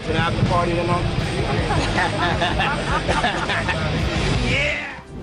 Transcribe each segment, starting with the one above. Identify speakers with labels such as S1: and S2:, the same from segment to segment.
S1: to the after party tonight?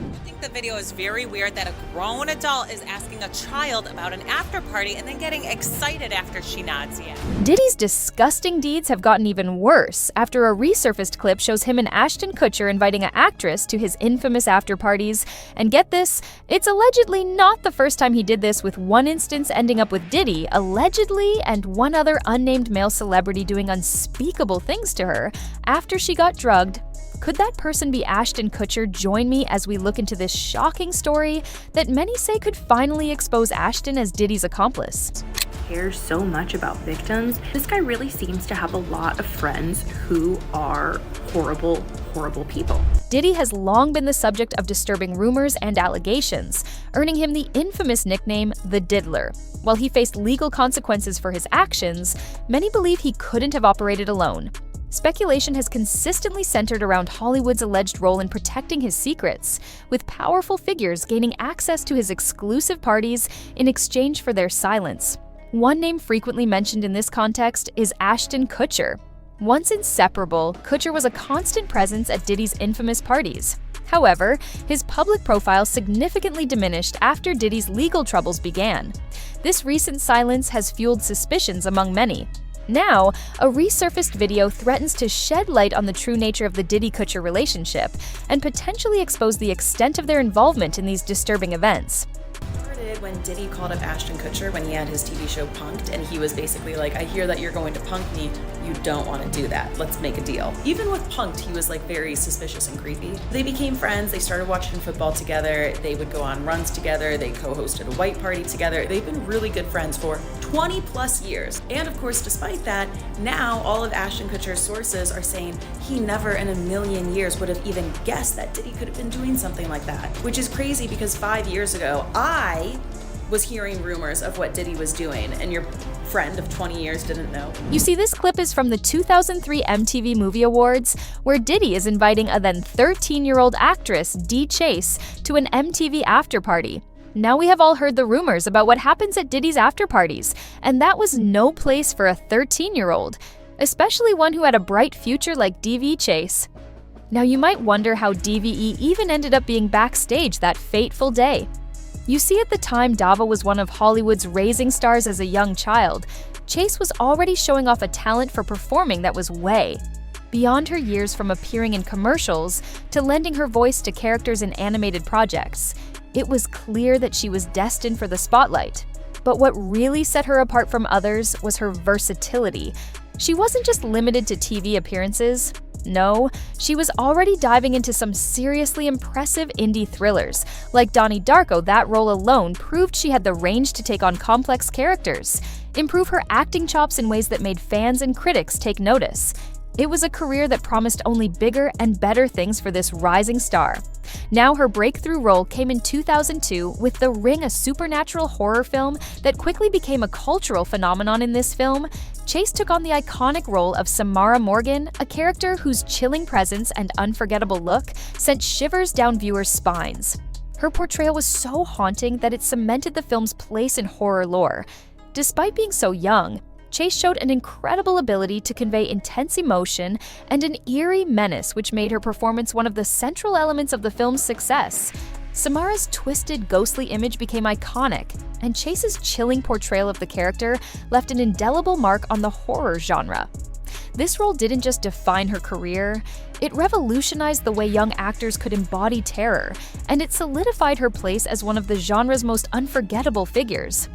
S2: I think the video is very weird that a grown adult is asking a child about an after party and then getting excited after she nods yes.
S3: Diddy's disgusting deeds have gotten even worse after a resurfaced clip shows him and Ashton Kutcher inviting an actress to his infamous after parties. And get this, it's allegedly not the first time he did this, with one instance ending up with Diddy, allegedly, and one other unnamed male celebrity doing unspeakable things to her after she got drugged. Could that person be Ashton Kutcher? Join me as we look into this shocking story that many say could finally expose Ashton as Diddy's accomplice.
S4: Cares so much about victims. This guy really seems to have a lot of friends who are horrible, horrible people.
S3: Diddy has long been the subject of disturbing rumors and allegations, earning him the infamous nickname the Diddler. While he faced legal consequences for his actions, many believe he couldn't have operated alone. Speculation has consistently centered around Hollywood's alleged role in protecting his secrets, with powerful figures gaining access to his exclusive parties in exchange for their silence. One name frequently mentioned in this context is Ashton Kutcher. Once inseparable, Kutcher was a constant presence at Diddy's infamous parties. However, his public profile significantly diminished after Diddy's legal troubles began. This recent silence has fueled suspicions among many. Now, a resurfaced video threatens to shed light on the true nature of the Diddy-Kutcher relationship and potentially expose the extent of their involvement in these disturbing events.
S5: When Diddy called up Ashton Kutcher when he had his TV show Punk'd, and he was basically like, I hear that you're going to punk me, you don't want to do that, let's make a deal. Even with Punk'd, he was like very suspicious and creepy. They became friends, they started watching football together, they would go on runs together, they co-hosted a white party together. They've been really good friends for 20 plus years. And of course, despite that, now all of Ashton Kutcher's sources are saying he never in a million years would have even guessed that Diddy could have been doing something like that, which is crazy because 5 years ago, I was hearing rumors of what Diddy was doing, and your friend of 20 years didn't know.
S3: You see, this clip is from the 2003 MTV Movie Awards, where Diddy is inviting a then 13-year-old actress, Dee Chase, to an MTV after-party. Now we have all heard the rumors about what happens at Diddy's after-parties, and that was no place for a 13-year-old, especially one who had a bright future like DV Chase. Now you might wonder how DVE even ended up being backstage that fateful day. You see, at the time Dava was one of Hollywood's rising stars as a young child, Chase was already showing off a talent for performing that was way beyond her years, from appearing in commercials to lending her voice to characters in animated projects. It was clear that she was destined for the spotlight. But what really set her apart from others was her versatility. She wasn't just limited to TV appearances. No, she was already diving into some seriously impressive indie thrillers. Like Donnie Darko, that role alone proved she had the range to take on complex characters, improve her acting chops in ways that made fans and critics take notice. It was a career that promised only bigger and better things for this rising star. Now her breakthrough role came in 2002 with The Ring, a supernatural horror film that quickly became a cultural phenomenon. In this film, Chase took on the iconic role of Samara Morgan, a character whose chilling presence and unforgettable look sent shivers down viewers' spines. Her portrayal was so haunting that it cemented the film's place in horror lore. Despite being so young, Chase showed an incredible ability to convey intense emotion and an eerie menace, which made her performance one of the central elements of the film's success. Samara's twisted, ghostly image became iconic, and Chase's chilling portrayal of the character left an indelible mark on the horror genre. This role didn't just define her career, it revolutionized the way young actors could embody terror, and it solidified her place as one of the genre's most unforgettable figures.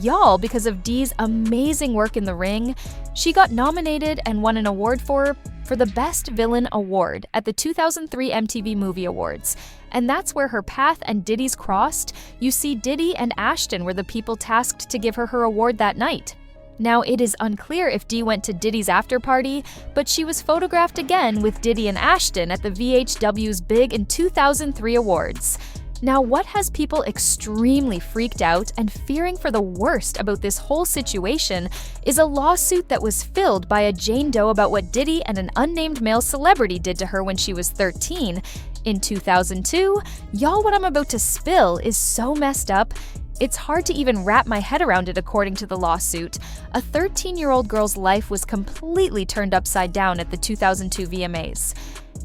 S3: Y'all, because of Dee's amazing work in The Ring, she got nominated and won an award for the Best Villain Award at the 2003 MTV Movie Awards. And that's where her path and Diddy's crossed. You see, Diddy and Ashton were the people tasked to give her award that night. Now, it is unclear if Dee went to Diddy's after party, but she was photographed again with Diddy and Ashton at the VHW's Big in 2003 awards. Now, what has people extremely freaked out and fearing for the worst about this whole situation is a lawsuit that was filled by a Jane Doe about what Diddy and an unnamed male celebrity did to her when she was 13 in 2002. Y'all, what I'm about to spill is so messed up, It's hard to even wrap my head around it. According to the lawsuit, a 13-year-old girl's life was completely turned upside down at the 2002 VMAs.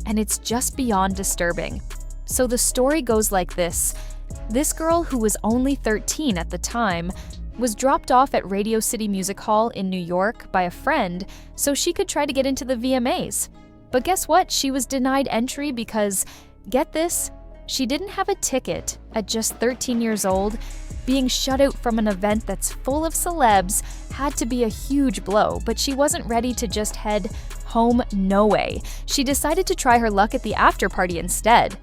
S3: And it's just beyond disturbing. So the story goes like this. This girl, who was only 13 at the time, was dropped off at Radio City Music Hall in New York by a friend so she could try to get into the VMAs. But guess what? She was denied entry because, get this, she didn't have a ticket at just 13 years old. Being shut out from an event that's full of celebs had to be a huge blow, but she wasn't ready to just head home, no way. She decided to try her luck at the after party instead.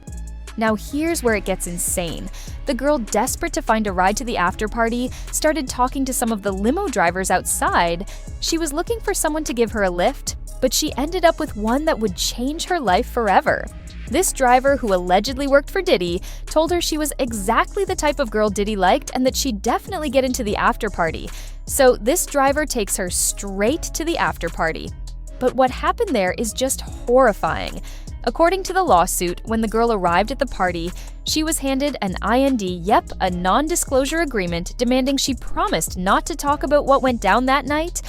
S3: Now here's where it gets insane. The girl, desperate to find a ride to the after party, started talking to some of the limo drivers outside. She was looking for someone to give her a lift, but she ended up with one that would change her life forever. This driver, who allegedly worked for Diddy, told her she was exactly the type of girl Diddy liked and that she'd definitely get into the after party. So this driver takes her straight to the after party. But what happened there is just horrifying. According to the lawsuit, when the girl arrived at the party, she was handed an IND, a non-disclosure agreement demanding she promised not to talk about what went down that night.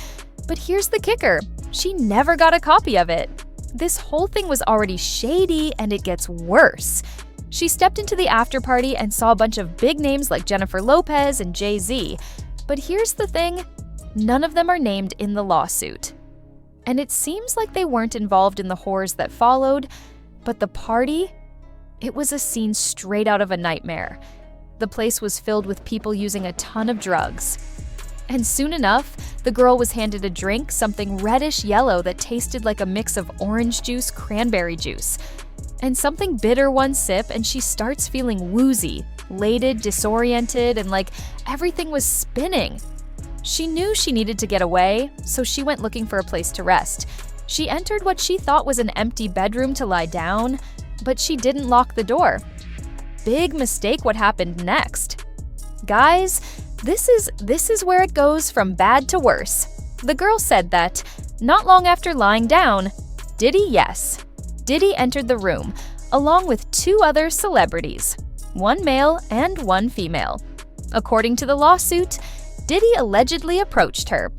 S3: But here's the kicker, she never got a copy of it. This whole thing was already shady, and it gets worse. She stepped into the after party and saw a bunch of big names like Jennifer Lopez and Jay-Z. But here's the thing, none of them are named in the lawsuit. And it seems like they weren't involved in the horrors that followed, but the party, it was a scene straight out of a nightmare. The place was filled with people using a ton of drugs. And soon enough, the girl was handed a drink, something reddish yellow that tasted like a mix of orange juice, cranberry juice, and something bitter one sip, and she starts feeling woozy, elated, disoriented, and like everything was spinning. She knew she needed to get away, so she went looking for a place to rest. She entered what she thought was an empty bedroom to lie down, but she didn't lock the door. Big mistake. What happened next? Guys, this is where it goes from bad to worse. The girl said that, not long after lying down, Diddy entered the room, along with two other celebrities, one male and one female. According to the lawsuit, Diddy allegedly approached her,